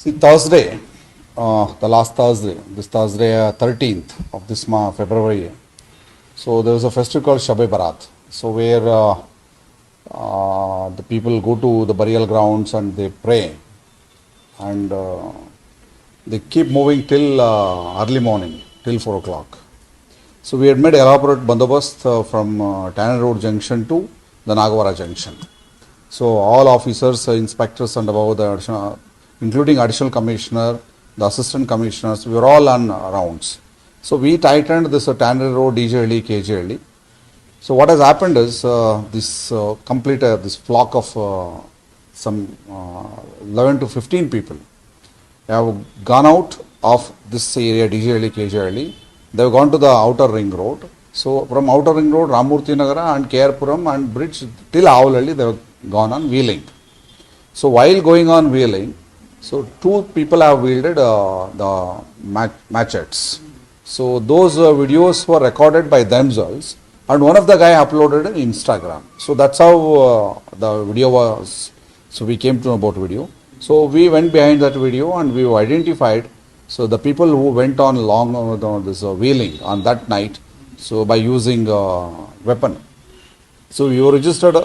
See, Thursday, the last Thursday, this Thursday 13th of this month, February, so there was a festival called Shab-e-Barat. So where the people go to the burial grounds and they pray, and they keep moving till early morning, till 4 o'clock. So we had made elaborate bandobast from Tanner Road Junction to the Nagavara Junction. So all officers, inspectors and above the additional, including additional commissioner, the assistant commissioners, we were all on rounds. So we tightened this Tanner Road, DJLE, KJLE. So what has happened is this this flock of some 11 to 15 people have gone out of this area, DJLE, KJLE. They have gone to the outer ring road. So from outer ring road, Ramurthy Nagara and KR and bridge till Avalalli, they have gone on wheeling. So while going on wheeling, so two people have wielded the machetes. So those videos were recorded by themselves, and one of the guy uploaded in Instagram. So that's how the video was. So we came to know about video. So we went behind that video and we identified. So the people who went on long this wheeling on that night, so by using weapon. So we registered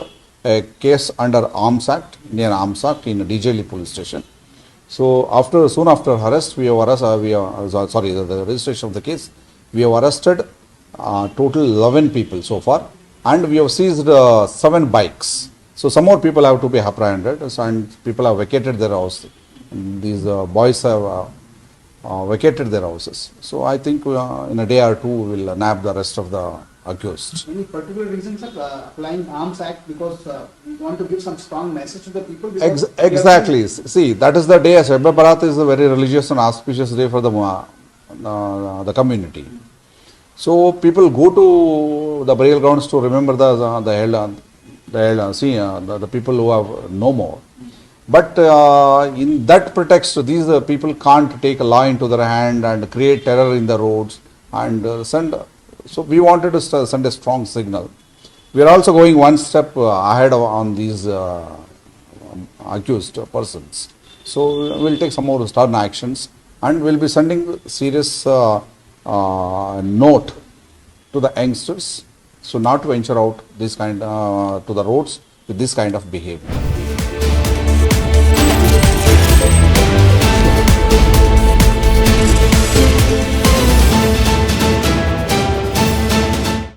a case under Arms Act, Indian Arms Act in DJLE police station. So soon after arrest, the registration of the case, we have arrested total 11 people so far, and we have seized 7 bikes. So some more people have to be apprehended, and people have vacated their house. These boys have vacated their houses. So I think in a day or two we will nab the rest of the accused. Any particular reasons of applying Arms Act, because we want to give some strong message to the people? Exactly. See, that is the day. Shab-e-Barat is a very religious and auspicious day for the community. So people go to the burial grounds to remember the people who have no more. But in that pretext, these people can't take a law into their hand and create terror in the roads and send. So we wanted to send a strong signal. We are also going one step ahead on these accused persons. So we will take some more stern actions, and we will be sending serious note to the youngsters, so not to venture out this kind to the roads with this kind of behavior.